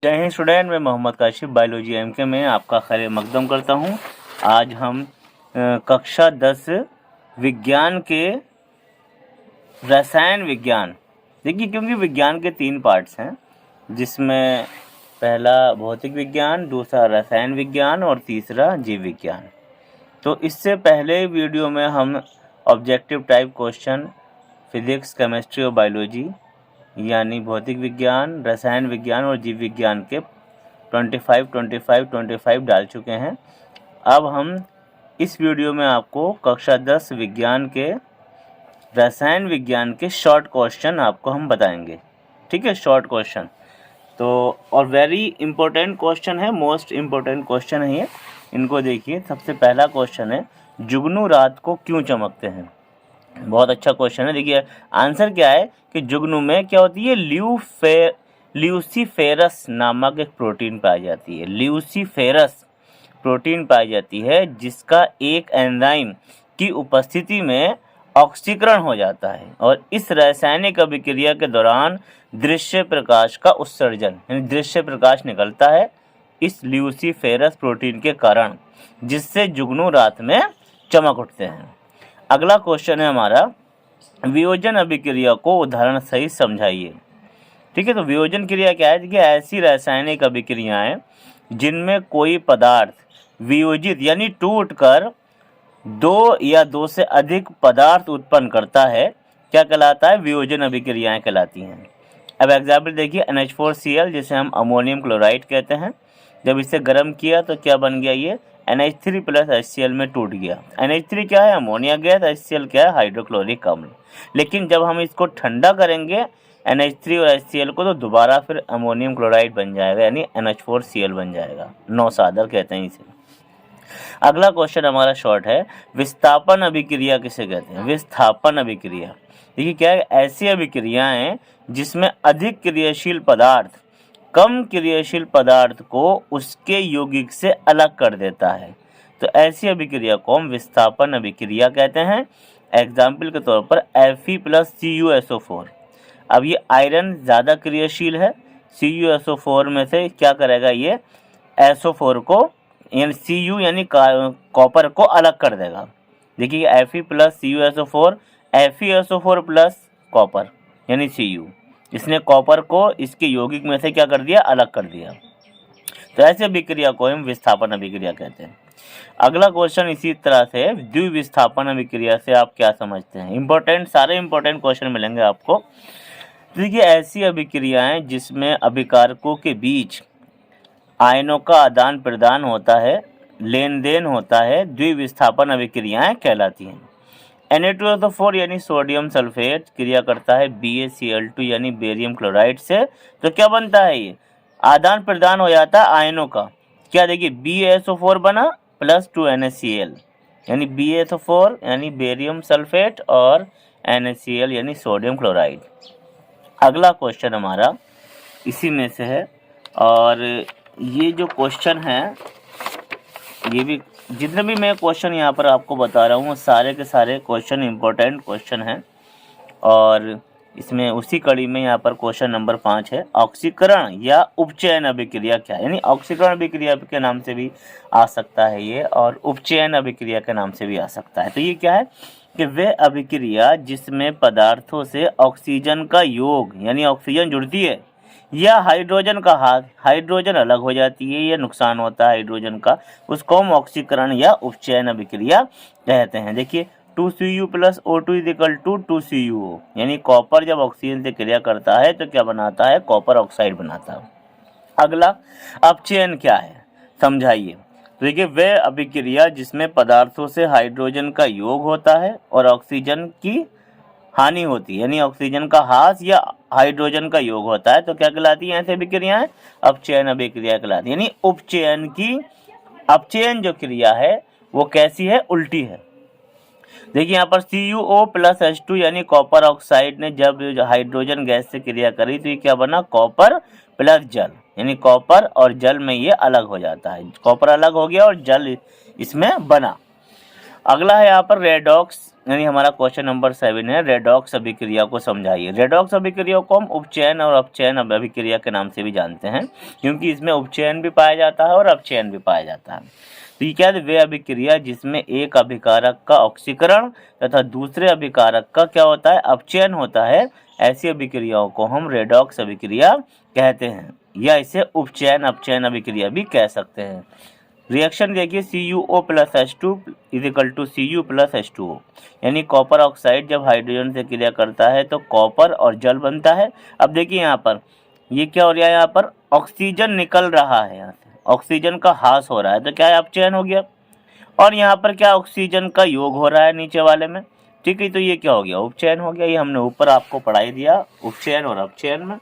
जय हिंद स्टूडेंट, मैं Mohammad Kashif biology MK में आपका खैर मकदम करता हूं। आज हम कक्षा 10 विज्ञान के रसायन विज्ञान, देखिए क्योंकि विज्ञान के 3 पार्ट्स हैं, जिसमें पहला भौतिक विज्ञान, दूसरा रसायन विज्ञान और तीसरा जीव विज्ञान। तो इससे पहले वीडियो में हम objective type question physics, chemistry और बायोलॉजी यानी भौतिक विज्ञान, रसायन विज्ञान और जीव विज्ञान के 25 डाल चुके हैं। अब हम इस वीडियो में आपको कक्षा 10 विज्ञान के रसायन विज्ञान के शॉर्ट क्वेश्चन आपको हम बताएंगे। ठीक है, शॉर्ट क्वेश्चन तो और वेरी इंपॉर्टेंट क्वेश्चन है, मोस्ट इम्पोर्टेंट क्वेश्चन है ये। इनको देखिए। सबसे पहला क्वेश्चन है, जुगनू रात को क्यों चमकते हैं। बहुत अच्छा क्वेश्चन है। देखिए आंसर क्या है कि जुगनू में क्या होती है, ल्यूसीफेरस नामक एक प्रोटीन पाई जाती है। ल्यूसीफेरस प्रोटीन पाई जाती है जिसका एक एंजाइम की उपस्थिति में ऑक्सीकरण हो जाता है और इस रासायनिक अभिक्रिया के दौरान दृश्य प्रकाश का उत्सर्जन यानी दृश्य प्रकाश निकलता है इस ल्यूसीफेरस प्रोटीन के कारण, जिससे जुगनू रात में चमक उठते हैं। अगला क्वेश्चन है हमारा, वियोजन अभिक्रिया को उदाहरण सहित समझाइए। ठीक है, तो वियोजन क्रिया क्या है। देखिए ऐसी रासायनिक अभिक्रियाएं जिनमें कोई पदार्थ वियोजित यानी टूटकर 2 या 2 से अधिक पदार्थ उत्पन्न करता है, क्या कहलाता है, वियोजन अभिक्रियाएं कहलाती हैं। अब एग्जाम्पल देखिए, NH4Cl जिसे हम अमोनियम क्लोराइड कहते हैं, जब इसे गर्म किया तो क्या बन गया, ये NH3 + HCl में टूट गया। NH3 क्या है, अमोनिया गैस, HCl क्या है, हाइड्रोक्लोरिक अम्ल। लेकिन जब हम इसको ठंडा करेंगे NH3 और HCl को, तो दोबारा फिर अमोनियम क्लोराइड बन जाएगा यानी NH4Cl बन जाएगा। नौसादर कहते हैं इसे। अगला क्वेश्चन हमारा शॉर्ट है, विस्थापन अभिक्रिया किसे कहते हैं। विस्थापन अभिक्रिया देखिए क्या है, ऐसी अभिक्रियाएं जिसमें अधिक क्रियाशील पदार्थ कम क्रियाशील पदार्थ को उसके यौगिक से अलग कर देता है, तो ऐसी अभिक्रिया को हम विस्थापन अभिक्रिया कहते हैं। एग्जाम्पल के तौर पर Fe + CuSO4। अब ये आयरन ज़्यादा क्रियाशील है, CuSO4 में से क्या करेगा, ये SO4 को यानी Cu यानी कॉपर को अलग कर देगा। देखिए Fe + CuSO4, FeSO4 + कॉपर यानी Cu, इसने कॉपर को इसके यौगिक में से क्या कर दिया, अलग कर दिया। तो ऐसे अभिक्रिया को हम विस्थापन अभिक्रिया कहते हैं। अगला क्वेश्चन इसी तरह से, द्विविस्थापन अभिक्रिया से आप क्या समझते हैं। इंपॉर्टेंट, सारे इंपॉर्टेंट क्वेश्चन मिलेंगे आपको। देखिए ऐसी अभिक्रियाएं जिसमें अभिकारकों के बीच आयनों का आदान प्रदान होता है, लेन देन होता है, द्विविस्थापन अभिक्रियाएं कहलाती हैं। Na2SO4 यानी सोडियम सल्फेट क्रिया करता है BaCl2 यानी बेरियम क्लोराइड से, तो क्या बनता है, ये आदान प्रदान हो जाता है आयनों का। क्या देखिए BaSO4 बना + 2NaCl यानी BaSO4 यानी बेरियम सल्फेट और NaCl यानी सोडियम क्लोराइड। अगला क्वेश्चन हमारा इसी में से है और ये जो क्वेश्चन है, ये भी जितने भी मैं क्वेश्चन यहाँ पर आपको बता रहा हूँ सारे के सारे क्वेश्चन इंपॉर्टेंट क्वेश्चन हैं और इसमें उसी कड़ी में यहाँ पर क्वेश्चन नंबर 5 है, ऑक्सीकरण या उपचयन अभिक्रिया क्या है। यानी ऑक्सीकरण अभिक्रिया के नाम से भी आ सकता है ये और उपचयन अभिक्रिया के नाम से भी आ सकता है। तो ये क्या है कि वह अभिक्रिया जिसमें पदार्थों से ऑक्सीजन का योग यानी ऑक्सीजन जुड़ती है या हाइड्रोजन का हाइड्रोजन अलग हो जाती है या नुकसान होता है हाइड्रोजन का, उसको हम ऑक्सीकरण या उपचयन अभिक्रिया कहते हैं। देखिए 2Cu + O2 = 2CuO यानी कॉपर जब ऑक्सीजन से क्रिया करता है तो क्या बनाता है, कॉपर ऑक्साइड बनाता है। अगला अपचयन क्या है, समझाइए। तो देखिए वह अभिक्रिया जिसमें पदार्थों से हाइड्रोजन का योग होता है और ऑक्सीजन की हानि होती है यानी ऑक्सीजन का ह्रास या हाइड्रोजन का योग होता है, तो क्या कहलाती है ऐसी अभिक्रियाएं, अपचयन अभिक्रिया कहलाती है। यानी उपचयन की अपचयन जो क्रिया है वो कैसी है, उल्टी है। देखिए यहाँ पर CuO + H2 यानी कॉपर ऑक्साइड ने जब हाइड्रोजन गैस से क्रिया करी तो ये क्या बना, कॉपर + जल यानी कॉपर और जल में ये अलग हो जाता है, कॉपर अलग हो गया और जल इसमें बना। अगला है यहाँ पर रेडॉक्स यानी हमारा क्वेश्चन नंबर 7 है, रेडॉक्स अभिक्रिया को समझाइए। रेडॉक्स अभिक्रिया को हम उपचयन और अपचयन अभिक्रिया के नाम से भी जानते हैं, क्योंकि इसमें उपचयन भी पाया जाता है और अपचयन भी पाया जाता है। तो ये क्या है, वे अभिक्रिया जिसमें एक अभिकारक का ऑक्सीकरण तथा दूसरे अभिकारक का क्या होता है, अपचयन होता है, ऐसी अभिक्रियाओं को हम रेडॉक्स अभिक्रिया कहते हैं, या इसे उपचयन अपचयन अभिक्रिया भी कह सकते हैं। रिएक्शन देखिए, CuO plus H2 is equal to Cu plus H2O, यानी कॉपर ऑक्साइड जब हाइड्रोजन से क्रिया करता है तो कॉपर और जल बनता है। अब देखिए यहाँ पर ये क्या हो रहा है, यहाँ पर ऑक्सीजन निकल रहा है, यहाँ से ऑक्सीजन का ह्रास हो रहा है, तो क्या है, अपचयन हो गया। और यहाँ पर क्या, ऑक्सीजन का योग हो रहा है नीचे वाले में, ठीक है, तो ये क्या हो गया, उपचयन हो गया। ये हमने ऊपर आपको पढ़ाई दिया उपचयन और अपचयन में।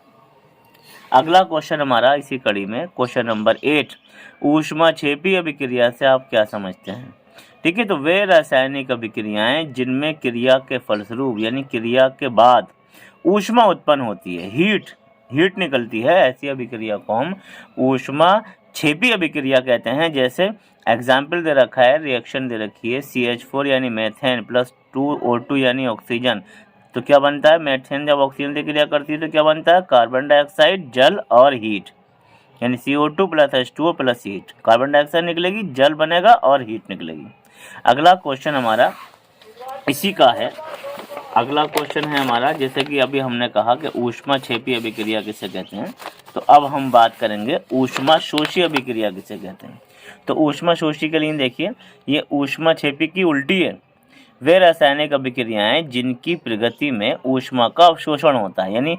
अगला क्वेश्चन हमारा इसी कड़ी में क्वेश्चन नंबर 8, ऊष्माक्षेपी अभिक्रिया से आप क्या समझते हैं। ठीक है, तो वे रासायनिक अभिक्रियाएं जिनमें क्रिया के फलस्वरूप यानी क्रिया के बाद ऊष्मा उत्पन्न होती है, हीट निकलती है, ऐसी अभिक्रिया को हम ऊष्माक्षेपी अभिक्रिया कहते हैं। जैसे एग्जाम्पल दे रखा है, रिएक्शन दे रखी है, CH4 यानी मेथेन प्लस 2O2 यानी ऑक्सीजन, तो क्या बनता है, मेथेन जब ऑक्सीजन से क्रिया करती है तो क्या बनता है, कार्बन डाइऑक्साइड, जल और हीट, यानी CO2 plus H2O plus heat, carbon dioxide निकलेगी, जल बनेगा और हीट निकलेगी। अगला क्वेश्चन हमारा इसी का है, अगला क्वेश्चन है हमारा, जैसे कि अभी हमने कहा कि ऊष्माक्षेपी अभिक्रिया किसे कहते हैं, तो अब हम बात करेंगे ऊष्माशोषी अभिक्रिया किसे कहते हैं। तो ऊष्माशोषी के लिए देखिए, ये ऊष्माक्षेपी की उल्टी है। वे रासायनिक अभिक्रियाएं जिनकी प्रगति में ऊष्मा का अवशोषण होता है, यानी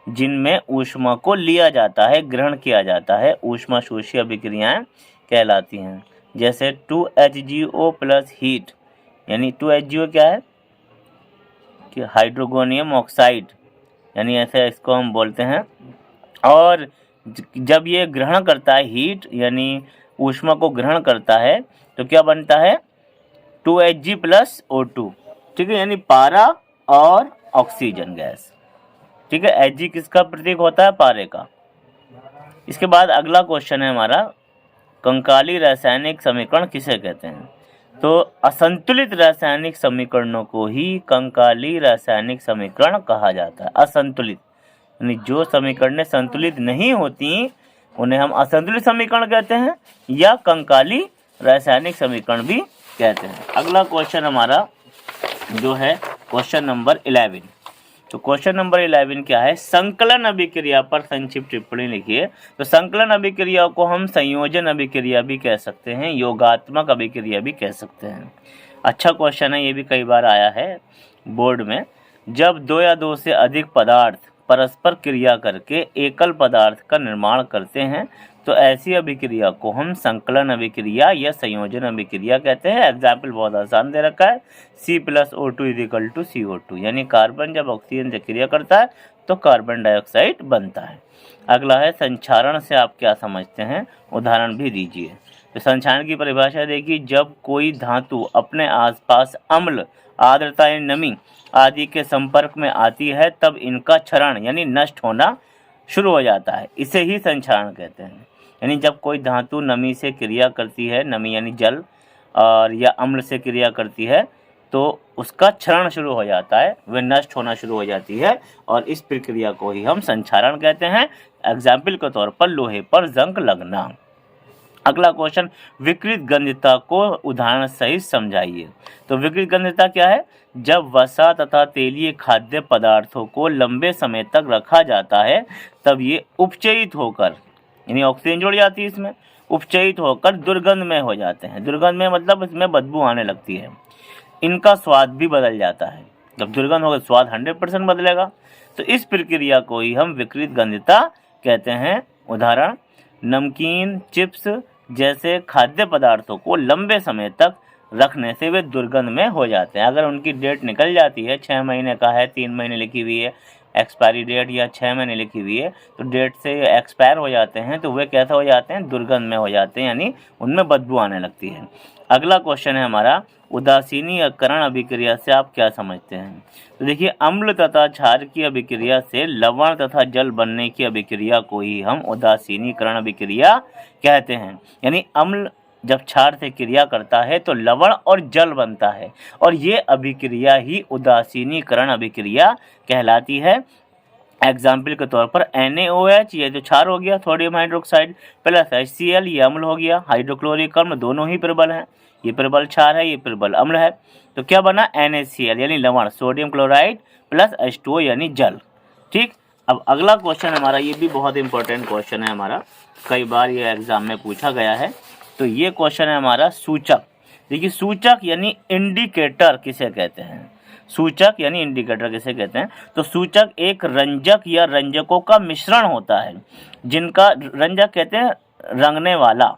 जिनमें ऊष्मा को लिया जाता है, ग्रहण किया जाता है, ऊष्माशोषी अभिक्रियाएं कहलाती हैं। जैसे 2HgO प्लस हीट, यानी 2HgO क्या है कि हाइड्रोगोनियम ऑक्साइड, यानी ऐसे इसको हम बोलते हैं। और जब ये ग्रहण करता है हीट यानी ऊष्मा को ग्रहण करता है तो क्या बनता है, 2Hg प्लस O2, ठीक है, यानी पारा और ऑक्सीजन गैस, ठीक है। Hg किसका प्रतीक होता है, पारे का। इसके बाद अगला क्वेश्चन है हमारा, कंकाली रासायनिक समीकरण किसे कहते हैं। तो असंतुलित रासायनिक समीकरणों को ही कंकाली रासायनिक समीकरण कहा जाता है। असंतुलित यानी जो समीकरणें संतुलित नहीं होती उन्हें हम असंतुलित समीकरण कहते हैं, या कंकाली रासायनिक समीकरण भी कहते हैं। अगला क्वेश्चन हमारा जो है क्वेश्चन नंबर 11। तो क्वेश्चन नंबर 11 क्या है, संकलन अभिक्रिया पर संक्षिप्त टिप्पणी लिखिए। तो संकलन अभिक्रिया को हम संयोजन अभिक्रिया भी कह सकते हैं, योगात्मक अभिक्रिया भी कह सकते हैं। अच्छा क्वेश्चन है, ये भी कई बार आया है बोर्ड में। जब 2 या 2 से अधिक पदार्थ परस्पर क्रिया करके एकल पदार्थ का निर्माण करते हैं तो ऐसी अभिक्रिया को हम संकलन अभिक्रिया या संयोजन अभिक्रिया कहते हैं। एग्जाम्पल बहुत आसान दे रखा है, C plus O2 is equal to CO2, यानी कार्बन जब ऑक्सीजन से क्रिया करता है तो कार्बन डाइऑक्साइड बनता है। अगला है, संक्षारण से आप क्या समझते हैं, उदाहरण भी दीजिए। तो संक्षारण की परिभाषा देखिए, जब कोई धातु अपने आसपास अम्ल, आर्द्रता यानी नमी आदि के संपर्क में आती है तब इनका क्षरण यानी नष्ट होना शुरू हो जाता है, इसे ही संक्षारण कहते हैं। यानी जब कोई धातु नमी से क्रिया करती है, नमी यानी जल, और या अम्ल से क्रिया करती है तो उसका क्षरण शुरू हो जाता है, वह नष्ट होना शुरू हो जाती है, और इस प्रक्रिया को ही हम संक्षारण कहते हैं। एग्जाम्पल के तौर पर लोहे पर जंग लगना। अगला क्वेश्चन, विकृत गंधता को उदाहरण सहित समझाइए। तो विकृत गंधता क्या है, जब वसा तथा तेलीय खाद्य पदार्थों को लंबे समय तक रखा जाता है तब ये उपचयित होकर, यानी ऑक्सीजन जुड़ जाती है इसमें, उपचयित होकर दुर्गंधमय हो जाते हैं। दुर्गंधमय मतलब इसमें बदबू आने लगती है, इनका स्वाद भी बदल जाता है। जब दुर्गंध होगा स्वाद 100% बदलेगा, तो इस प्रक्रिया को ही हम विकृत गंधता कहते हैं। उदाहरण, नमकीन, चिप्स जैसे खाद्य पदार्थों को लंबे समय तक रखने से वे दुर्गंध में हो जाते हैं। अगर उनकी डेट निकल जाती है, 6 महीने का है, 3 महीने लिखी हुई है एक्सपायरी डेट, या 6 महीने लिखी हुई है, तो डेट से एक्सपायर हो जाते हैं तो वे कैसे हो जाते हैं, दुर्गंध में हो जाते हैं, यानी उनमें बदबू आने लगती है। अगला क्वेश्चन है हमारा, उदासीनीकरण अभिक्रिया से आप क्या समझते हैं। तो देखिए, अम्ल तथा क्षार की अभिक्रिया से लवण तथा जल बनने की अभिक्रिया को ही हम उदासीनीकरण अभिक्रिया कहते हैं। यानी अम्ल जब क्षार से क्रिया करता है तो लवण और जल बनता है और ये अभिक्रिया ही उदासीनीकरण अभिक्रिया कहलाती है। एग्जाम्पल के तौर पर NaOH ये जो क्षार हो गया सोडियम हाइड्रोक्साइड प्लस HCl ये अम्ल हो गया, हाइड्रोक्लोरिक अम्ल दोनों ही प्रबल हैं, ये प्रबल क्षार है ये प्रबल अम्ल है, तो क्या बना NaCl यानी लवण, सोडियम क्लोराइड प्लस H2O यानी जल। ठीक, अब अगला क्वेश्चन हमारा, ये भी बहुत इंपॉर्टेंट क्वेश्चन है हमारा, कई बार ये एग्जाम में पूछा गया है। तो ये क्वेश्चन है हमारा सूचक। देखिए सूचक यानी इंडिकेटर किसे कहते हैं, सूचक यानी इंडिकेटर किसे कहते हैं, तो सूचक एक रंजक या रंजकों का मिश्रण होता है जिनका, रंजक कहते हैं रंगने वाला,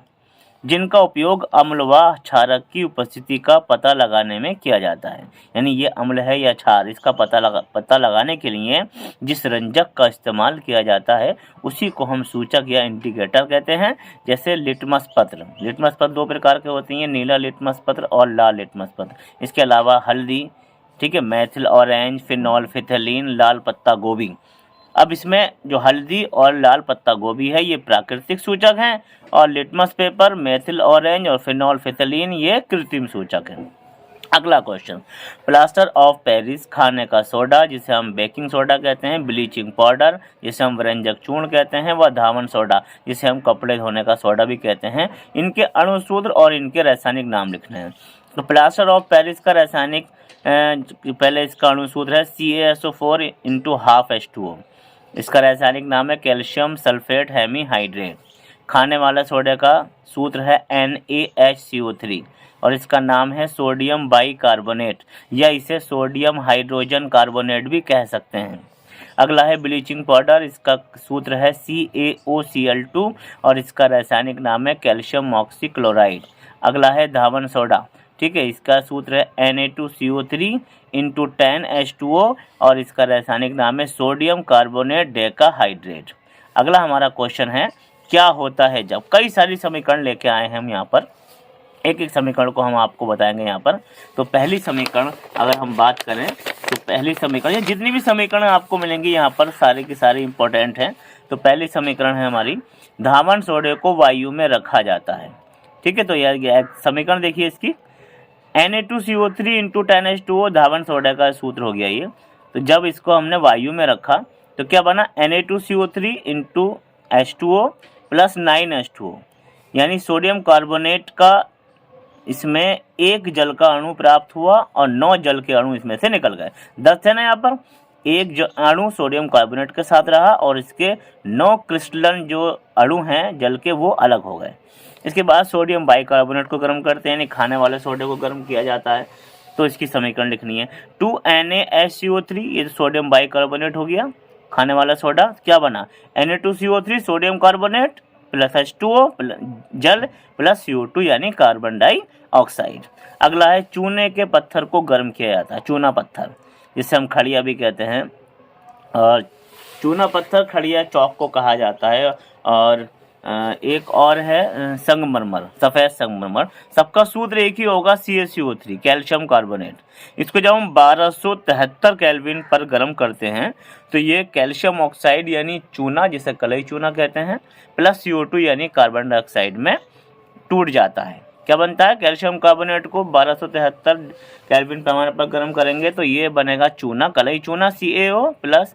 जिनका उपयोग अम्ल व क्षारक की उपस्थिति का पता लगाने में किया जाता है। यानी ये अम्ल है या क्षार, इसका पता लगाने के लिए जिस रंजक का इस्तेमाल किया जाता है उसी को हम सूचक या इंडिकेटर कहते हैं। जैसे लिटमस पत्र, लिटमस पत्र दो प्रकार के होते हैं, नीला लिटमस पत्र और लाल लिटमस पत्र। इसके अलावा हल्दी, ठीक है, मैथिल ऑरेंज, फिनॉल फिथिलीन, लाल पत्ता गोभी। अब इसमें जो हल्दी और लाल पत्ता गोभी है ये प्राकृतिक सूचक हैं और लिटमस पेपर, मेथिल ऑरेंज और फिनॉल फिथिलीन ये कृत्रिम सूचक हैं। अगला क्वेश्चन, प्लास्टर ऑफ पेरिस खाने का सोडा जिसे हम बेकिंग सोडा कहते हैं, ब्लीचिंग पाउडर जिसे हम व्यंजक चूर्ण कहते हैं, व धावन सोडा जिसे हम कपड़े धोने का सोडा भी कहते हैं, इनके अणुसूत्र और इनके रासायनिक नाम लिखने हैं। तो प्लास्टर ऑफ पेरिस का रासायनिक पहले इसका अणुसूत्र है CaSO4 × ½ H2O। इसका रासायनिक नाम है कैल्शियम सल्फेट हेमीहाइड्रेट। खाने वाला सोडा का सूत्र है NaHCO3 और इसका नाम है सोडियम बाइकार्बोनेट या इसे सोडियम हाइड्रोजन कार्बोनेट भी कह सकते हैं। अगला है ब्लीचिंग पाउडर, इसका सूत्र है CaOCl2 और इसका रासायनिक नाम है कैल्शियम ऑक्सीक्लोराइड। अगला है धावन सोडा, ठीक है, इसका सूत्र है Na2CO3 × 10H2O और इसका रासायनिक नाम है सोडियम कार्बोनेट डेकाहाइड्रेट। अगला हमारा क्वेश्चन है क्या होता है जब, कई सारी समीकरण लेके आए हैं हम यहाँ पर, एक एक समीकरण को हम आपको बताएंगे यहाँ पर। तो पहली समीकरण अगर हम बात करें तो पहली समीकरण, ये जितनी भी समीकरण आपको मिलेंगी यहाँ पर सारे की सारी इंपॉर्टेंट हैं। तो पहली समीकरण है हमारी, धावन सोडे को वायु में रखा जाता है, ठीक है। तो यार समीकरण देखिए इसकी, Na2CO3 × 10H2O धावन सोडा का सूत्र हो गया ये। तो जब इसको हमने वायु में रखा तो क्या बना, Na2CO3 × H2O + 9H2O यानी सोडियम कार्बोनेट का इसमें एक जल का अणु प्राप्त हुआ और 9 जल के अणु इसमें से निकल गए। 10 है ना, यहाँ पर एक अणु सोडियम कार्बोनेट के साथ रहा और इसके 9 क्रिस्टलन जो अणु हैं जल के वो अलग हो गए। इसके बाद सोडियम बाइकार्बोनेट को गर्म करते हैं, यानी खाने वाले सोडे को गर्म किया जाता है। तो इसकी समीकरण लिखनी है 2NaHCO3, ये सोडियम बाइकार्बोनेट हो गया, खाने वाला सोडा क्या बना, Na2CO3 sodium carbonate plus H2O जल प्लस CO2 यानी कार्बन डाइऑक्साइड। अगला है चूने के पत्थर को गर्म किया जाता है, चूना पत्थर जिसे हम खड़िया भी कहते हैं, और चूना पत्थर खड़िया चौक को कहा जाता है। और एक और है संगमरमर, सफ़ेद संगमरमर, सबका सूत्र एक ही होगा CaCO3 कैल्शियम कार्बोनेट। इसको जब हम 1273 केल्विन पर गर्म करते हैं तो ये कैल्शियम ऑक्साइड यानी चूना जिसे कलई चूना कहते हैं प्लस CO2 यानी कार्बन डाइऑक्साइड में टूट जाता है। क्या बनता है, कैल्शियम कार्बोनेट को 1273 केल्विन पैमाने पर गर्म करेंगे तो ये बनेगा चूना, कलई चूना CaO प्लस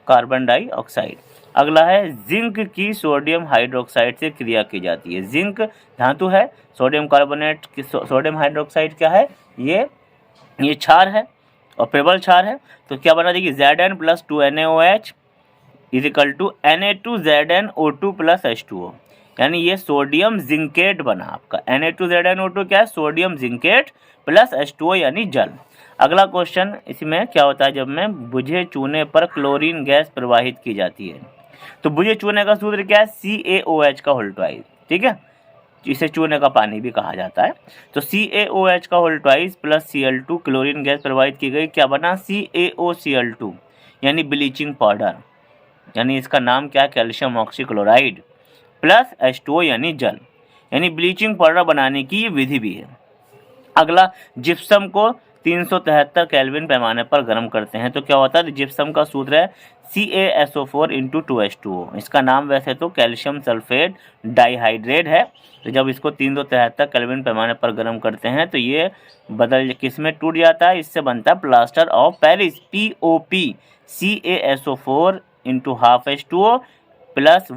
कार्बन डाइऑक्साइड। अगला है जिंक की सोडियम हाइड्रोक्साइड से क्रिया की जाती है। जिंक धातु है, सोडियम कार्बोनेट की सोडियम हाइड्रोक्साइड क्या है, ये क्षार है और प्रबल क्षार है। तो क्या बना, देखिए Zn + 2NaOH = Na2ZnO2 + H2O यानी ये सोडियम जिंकेट बना आपका। Na2ZnO2 क्या है, सोडियम जिंकेट प्लस H2O यानी जल। अगला क्वेश्चन इसमें क्या होता है, जब में बुझे चूने पर क्लोरीन गैस प्रवाहित की जाती है तो बुझे चूने का सूत्र क्या है, CaOH का होल ट्वाइस, ठीक है, इसे चूने का पानी भी कहा जाता है। तो CaOH का whole twice plus Cl2 chlorine gas प्रवाहित की गई, क्या बना CaOCl2 यानी ब्लीचिंग पाउडर, यानी इसका नाम क्या है, कैल्शियम ऑक्सीक्लोराइड प्लस H2O यानी जल, यानी ब्लीचिंग पाउडर बनाने की ये विधि भी है। अगला जिप्सम को 373 केल्विन पैमाने पर गर्म करते हैं तो क्या होता है, जिप्सम का सूत्र है CaSO4 × 2H2O। इसका नाम वैसे तो कैल्शियम सल्फेट डाइहाइड्रेट है। तो जब इसको 373 केल्विन पैमाने पर गर्म करते हैं तो ये बदल किस में टूट जाता है, इससे बनता है plaster of Paris POP। CaSO4 × 1/2H2O plus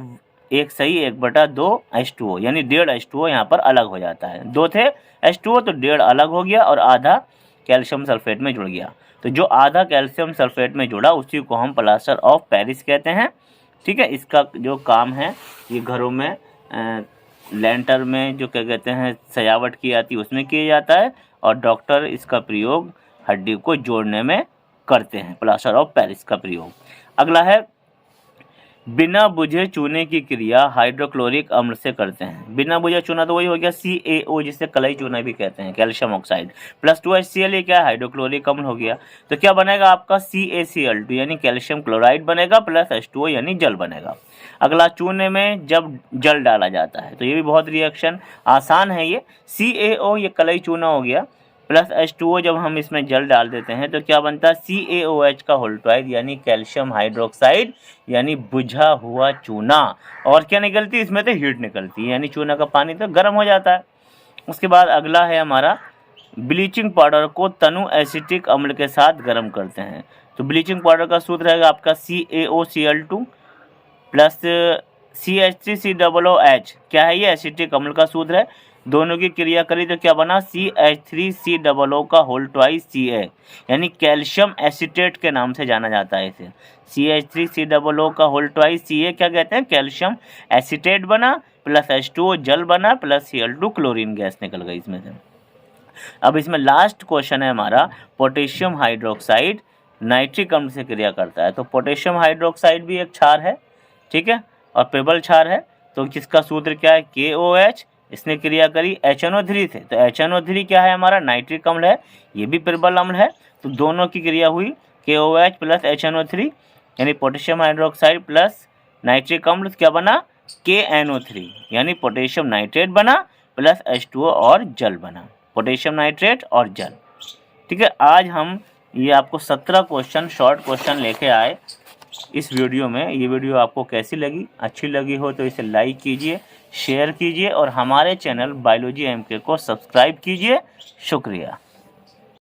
1/2 H2O, यानी 1.5 H2O यहाँ पर अलग हो जाता है। 2 थे H2O तो 1.5 अलग हो गया और आधा कैल्शियम सल्फेट में जुड़ गया। तो जो आधा कैल्शियम सल्फेट में जुड़ा उसी को हम प्लास्टर ऑफ पेरिस कहते हैं। ठीक है, इसका जो काम है ये घरों में लेंटर में जो क्या कहते हैं सजावट की जाती है उसमें किया जाता है, और डॉक्टर इसका प्रयोग हड्डी को जोड़ने में करते हैं, प्लास्टर ऑफ पेरिस का प्रयोग। अगला है, बिना बुझे चूने की क्रिया हाइड्रोक्लोरिक अम्ल से करते हैं। बिना बुझे चूना तो वही हो गया CaO, जिसे कलई चूना भी कहते हैं, कैल्शियम ऑक्साइड प्लस 2HCl, ये क्या है, हाइड्रोक्लोरिक अम्ल हो गया। तो क्या बनेगा आपका CaCl2 यानी कैल्शियम क्लोराइड बनेगा प्लस H2O यानी जल बनेगा। अगला, चूने में जब जल डाला जाता है तो ये भी बहुत रिएक्शन आसान है। ये CaO ये कलई चूना हो गया प्लस H2O, जब हम इसमें जल डाल देते हैं तो क्या बनता है CaOH का होल ट्वाइस यानी कैल्शियम हाइड्रोक्साइड यानी बुझा हुआ चूना। और क्या निकलती है इसमें, तो हीट निकलती है, यानी चूना का पानी तो गर्म हो जाता है। उसके बाद अगला है हमारा, ब्लीचिंग पाउडर को तनु एसिटिक अम्ल के साथ गर्म करते हैं। तो ब्लीचिंग पाउडर का सूत्र रहेगा आपका CaOCl2 प्लस CH3COOH, क्या है ये, एसिटिक अम्ल का सूत्र है। दोनों की क्रिया करी तो क्या बना, CH3COO का होल ट्वाइस Ca, यानी कैल्शियम एसिटेट के नाम से जाना जाता है इसे। CH3COO का होल ट्वाइस Ca क्या कहते हैं, कैल्शियम एसिटेट बना प्लस H2O जल बना प्लस Cl2 क्लोरीन गैस निकल गई इसमें से। अब इसमें लास्ट क्वेश्चन है हमारा, पोटेशियम हाइड्रोक्साइड नाइट्रिक अम्ल से क्रिया करता है। तो पोटेशियम हाइड्रोक्साइड भी एक क्षार है, ठीक है, और प्रबल क्षार है। तो जिसका सूत्र क्या है, KOH, इसने क्रिया करी HNO3 से, तो HNO3 क्या है हमारा, नाइट्रिक अम्ल है, ये भी प्रबल अम्ल है। तो दोनों की क्रिया हुई KOH प्लस HNO3 यानी पोटेशियम हाइड्रोक्साइड प्लस नाइट्रिक अम्ल, क्या बना, KNO3 यानी पोटेशियम नाइट्रेट बना प्लस H2O और जल बना, पोटेशियम नाइट्रेट और जल। ठीक है, आज हम ये आपको 17 क्वेश्चन शॉर्ट क्वेश्चन लेके आए इस वीडियो में। ये वीडियो आपको कैसी लगी, अच्छी लगी हो तो इसे लाइक कीजिए, शेयर कीजिए और हमारे चैनल बायोलॉजी MK को सब्सक्राइब कीजिए। शुक्रिया।